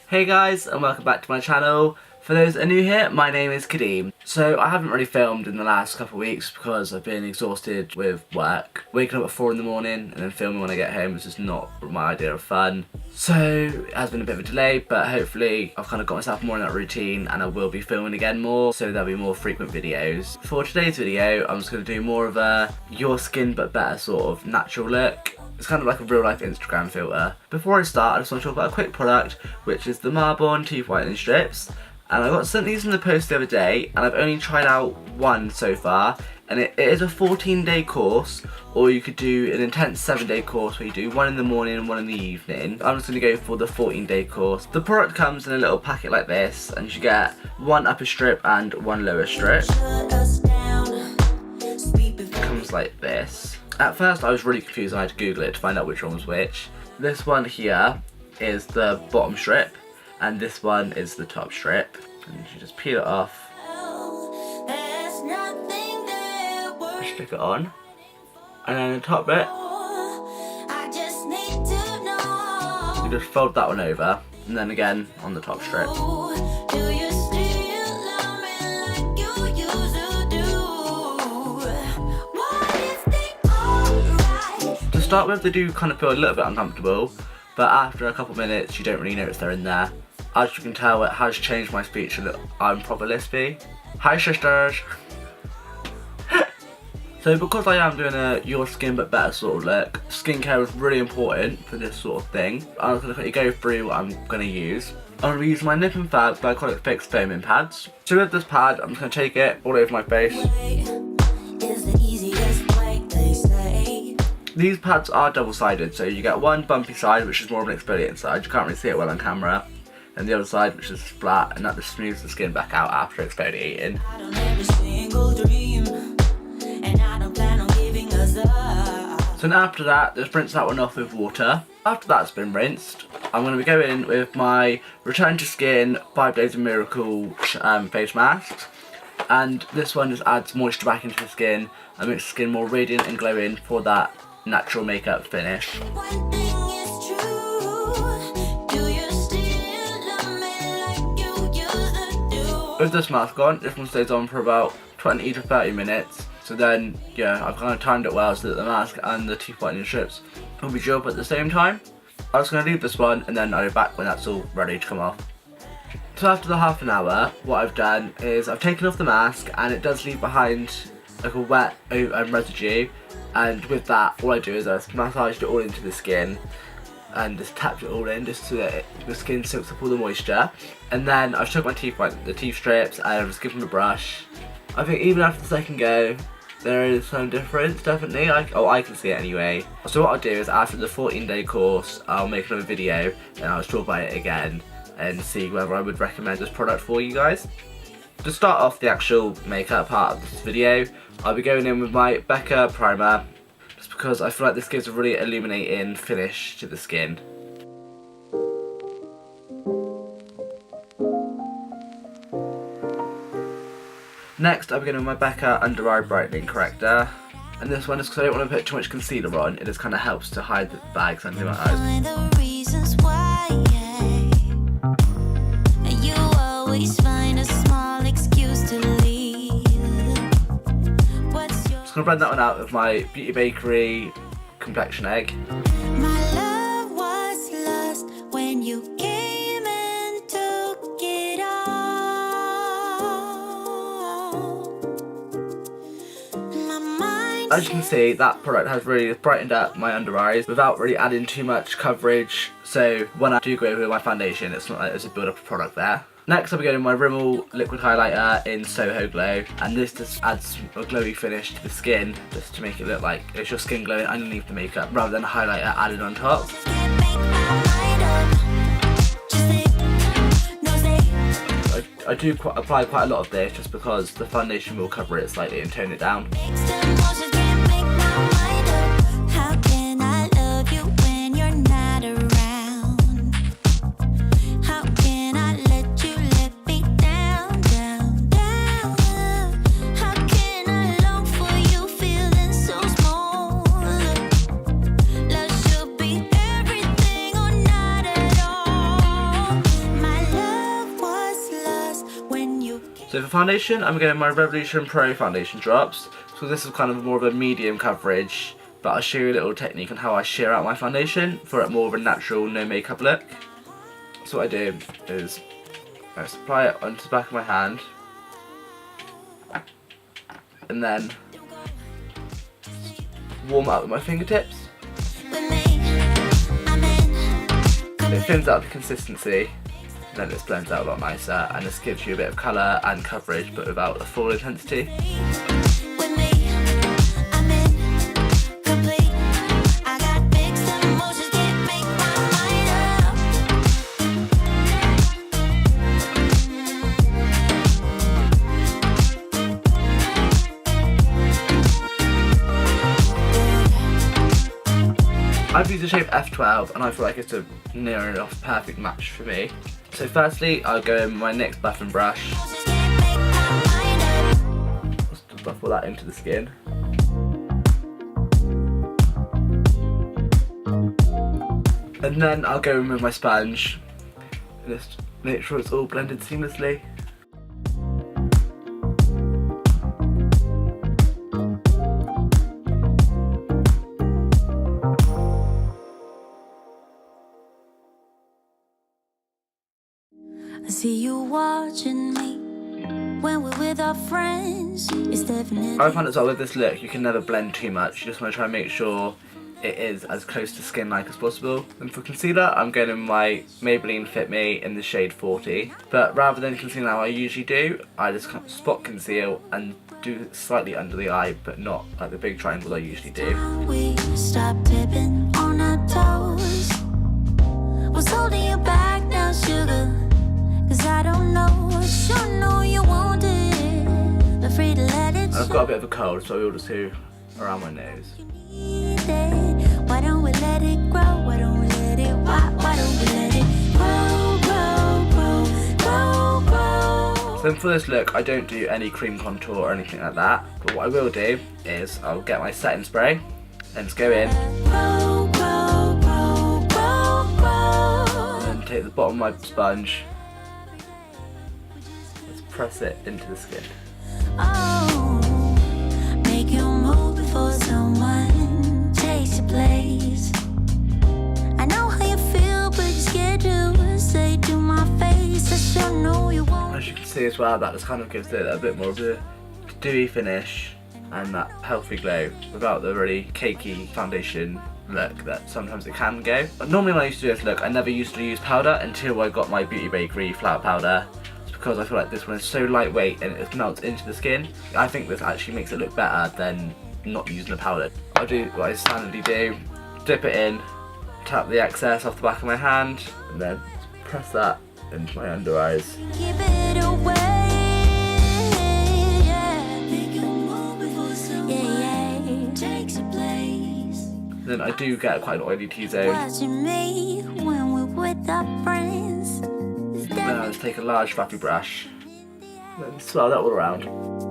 Hey guys, and welcome back to my channel. For those that are new here, my name is Kadeem. So I haven't really filmed in the last couple of weeks because I've been exhausted with work. Waking up at 4 in the morning and then filming when I get home is just not my idea of fun. So it has been a bit of a delay, but hopefully I've kind of got myself more in that routine and I will be filming again more, so there'll be more frequent videos. For today's video, I'm just going to do more of a your skin but better sort of natural look. It's kind of like a real life Instagram filter. Before I start, I just want to talk about a quick product, which is the Marbonne teeth whitening strips. And I got sent these in the post the other day, and I've only tried out one so far. And it is a 14-day course, or you could do an intense 7-day course where you do one in the morning and one in the evening. I'm just going to go for the 14-day course. The product comes in a little packet like this, and you get one upper strip and one lower strip. It comes like this. At first I was really confused and I had to Google it to find out which one was which. This one here is the bottom strip and this one is the top strip. And you just peel it off. Stick it on. And then the top bit, you just fold that one over and then again on the top strip. To start with, they do kind of feel a little bit uncomfortable, but after a couple of minutes you don't really notice they're in there. As you can tell, it has changed my speech a little. I'm proper lispy. Hi sisters! So because I am doing a your skin but better sort of look, skincare is really important for this sort of thing. I'm just going to quickly go through what I'm going to use. I'm going to use my Nip and Fab Glycolic Fix foaming pads. So with this pad, I'm just going to take it all over my face. These pads are double-sided, so you get one bumpy side, which is more of an exfoliating side. You can't really see it well on camera. And the other side, which is flat, and that just smooths the skin back out after exfoliating. So now after that, just rinse that one off with water. After that's been rinsed, I'm going to be going in with my Return to Skin 5 Days of Miracle face mask. And this one just adds moisture back into the skin and makes the skin more radiant and glowing for that natural makeup finish. With this mask on, this one stays on for about 20 to 30 minutes. So then, yeah, I've kind of timed it well so that the mask and the teeth whitening strips will be dripped at the same time. I'm just going to leave this one and then I'll be back when that's all ready to come off. So after the half an hour, what I've done is I've taken off the mask and it does leave behind like a wet residue, and with that all I do is I just massage it all into the skin and just tap it all in just so that the skin soaks up all the moisture. And then I've took my the teeth strips and I've just given them a brush. I think even after the second go there is some difference, definitely. I can see it anyway. So what I'll do is after the 14-day course I'll make another video and I'll talk about it again and see whether I would recommend this product for you guys. To start off the actual makeup part of this video, I'll be going in with my Becca primer, just because I feel like this gives a really illuminating finish to the skin. Next, I'll be going with my Becca Undereye Brightening Corrector. And this one is because I don't want to put too much concealer on, it just kind of helps to hide the bags under my eyes. I'm going to blend that one out with my Beauty Bakerie complexion egg. My love was lost when you came and took it all. As you can see, that product has really brightened up my under eyes without really adding too much coverage, so when I do go over with my foundation it's not like there's a build up of product there. Next I'll be going with my Rimmel liquid highlighter in Soho Glow, and this just adds a glowy finish to the skin just to make it look like it's your skin glowing underneath the makeup rather than a highlighter added on top. I do apply quite a lot of this just because the foundation will cover it slightly and tone it down. So for foundation, I'm going my Revolution Pro foundation drops. So this is kind of more of a medium coverage, but I'll show you a little technique on how I sheer out my foundation for a more of a natural, no makeup look. So what I do is I just apply it onto the back of my hand, and then warm it up with my fingertips. It thins out the consistency, and then it blends out a lot nicer, and this gives you a bit of colour and coverage but without the full intensity. I've used the shade F12 and I feel like it's a near enough perfect match for me. So firstly, I'll go in with my NYX buff and brush. Just buff all that into the skin. And then I'll go in with my sponge and just make sure it's all blended seamlessly. I see you watching me when we're with our friends. It's definitely. I find as well with this look, you can never blend too much. You just want to try and make sure it is as close to skin like as possible. And for concealer, I'm going in my Maybelline Fit Me in the shade 40. But rather than concealing how I usually do, I just kind of spot conceal and do it slightly under the eye, but not like the big triangles I usually do. We stop tipping on our toes. What's holding you back now, sugar? 'Cause I don't know, sure know you want it. Afraid to let it show. I've got a bit of a cold, so I will just do around my nose. Why don't we let it grow? Why don't we let it? Why don't we let it grow? So for this look, I don't do any cream contour or anything like that. But what I will do is I'll get my setting spray and just go in. And then take the bottom of my sponge. Press it into the skin. Oh, make you move before someone takes your place. I know how you feel, but you're scared to say to my face. I sure know you won't. As you can see as well, that just kind of gives it a bit more of a dewy finish and that healthy glow without the really cakey foundation look that sometimes it can go. But normally when I used to do this look, I never used to use powder until I got my Bakerie flour powder. Because I feel like this one is so lightweight and it melts into the skin. I think this actually makes it look better than not using the powder. I'll do what I standardly do, dip it in, tap the excess off the back of my hand, and then press that into my under eyes. Keep it away. Takes your place. Then I do get quite an oily T-zone. Watching me when we're with our friends. Then I'll just take a large fluffy brush and then swirl that all around.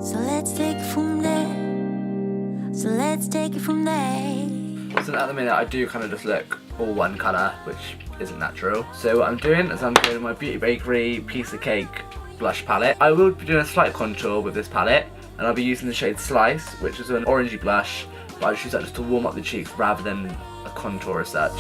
So let's take it from there. So let's take it from there. So at the minute I do kind of just look all one colour, which isn't natural. So what I'm doing is I'm doing my Bakerie Pisa Cake blush palette. I will be doing a slight contour with this palette, and I'll be using the shade Slice, which is an orangey blush, but I just use that just to warm up the cheeks rather than a contour as such.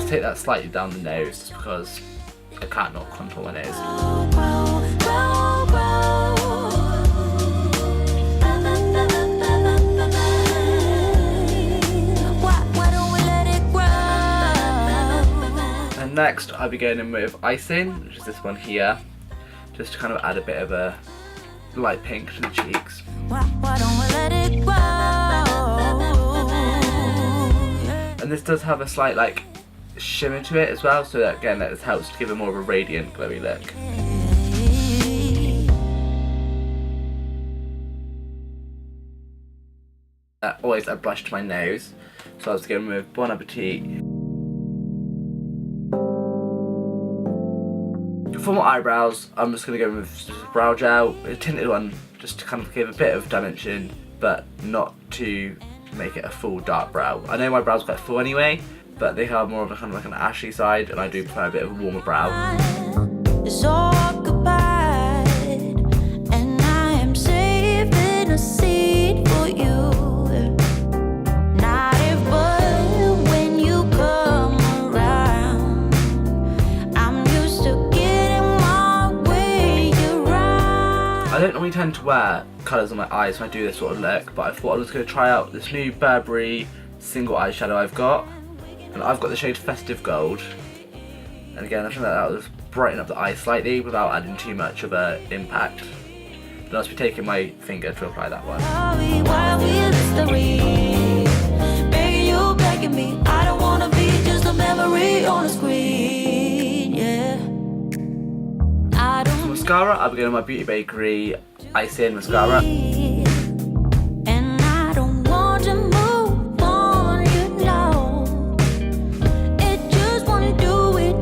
Take that slightly down the nose just because I can't not contour my nose. And next I'll be going in with Icing, which is this one here, just to kind of add a bit of a light pink to the cheeks. And this does have a slight like shimmer to it as well, so that again that helps to give it more of a radiant glowy look. Always a blush to my nose, so I was going with Bon Appetit. For my eyebrows, I'm just going to go with just a brow gel, a tinted one, just to kind of give a bit of dimension, but not to make it a full dark brow. I know my brows are quite full anyway, but they have more of a kind of like an ashy side, and I do prefer a bit of a warmer brow. It's occupied, and I am saving a seat for you. Not if but when you come around. I'm used to getting my way around. I don't normally tend to wear colours on my eyes when I do this sort of look, but I thought I was going to try out this new Burberry single eyeshadow I've got. And I've got the shade Festive Gold. And again, I think that will just brighten up the eye slightly without adding too much of an impact. Then I'll just be taking my finger to apply that one. Begging me, I don't wanna be just a memory on a screen, yeah. For mascara, I'll be going with my Beauty Bakerie Icing mascara. And I don't want to move on, you know. It just wanna do it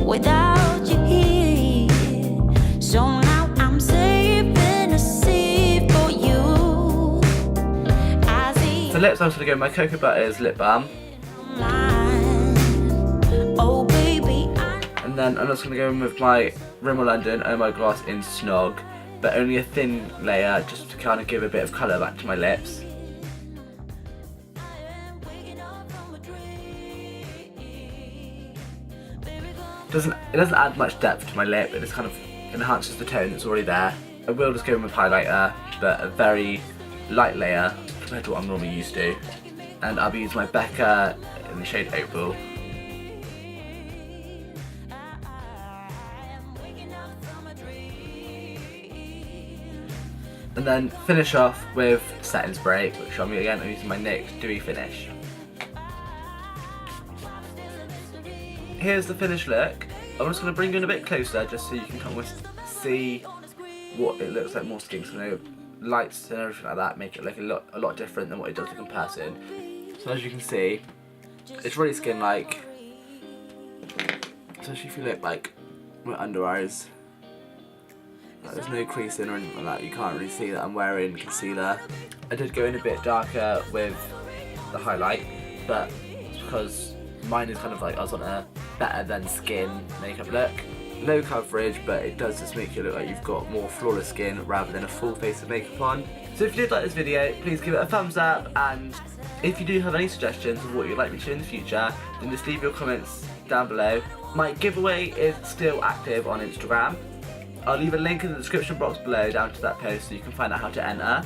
without you here. So now I'm saving a seat for you. For lips, I'm just going to go with my Cocoa Butters lip balm. Oh, baby, And then I'm just going to go in with my Rimmel London Oh My Gloss in Snog, but only a thin layer just to kind of give a bit of colour back to my lips. It doesn't add much depth to my lip, it just kind of enhances the tone that's already there. I will just go in with highlighter, but a very light layer compared to what I'm normally used to. And I'll be using my Becca in the shade Opal. And then finish off with setting spray, which I'm using my NYX Dewy finish. Here's the finished look. I'm just going to bring you in a bit closer just so you can kind of see what it looks like more skin. So, you know, lights and everything like that make it look a lot different than what it does look in person. So as you can see, it's really skin-like, especially if you look like my under eyes. There's no creasing or anything like that, you can't really see that I'm wearing concealer. I did go in a bit darker with the highlight, but it's because mine is kind of like I was on a better than skin makeup look. Low coverage, but it does just make you look like you've got more flawless skin rather than a full face of makeup on. So if you did like this video, please give it a thumbs up, and if you do have any suggestions of what you'd like me to do in the future, then just leave your comments down below. My giveaway is still active on Instagram. I'll leave a link in the description box below down to that post so you can find out how to enter.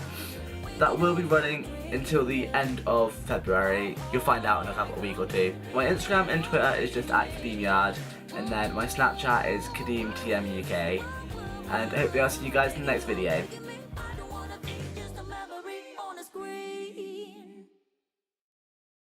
That will be running until the end of February. You'll find out in a week or two. My Instagram and Twitter is just @KadimYard, and then my Snapchat is KadimTMUK. And I hope I'll see you guys in the next video.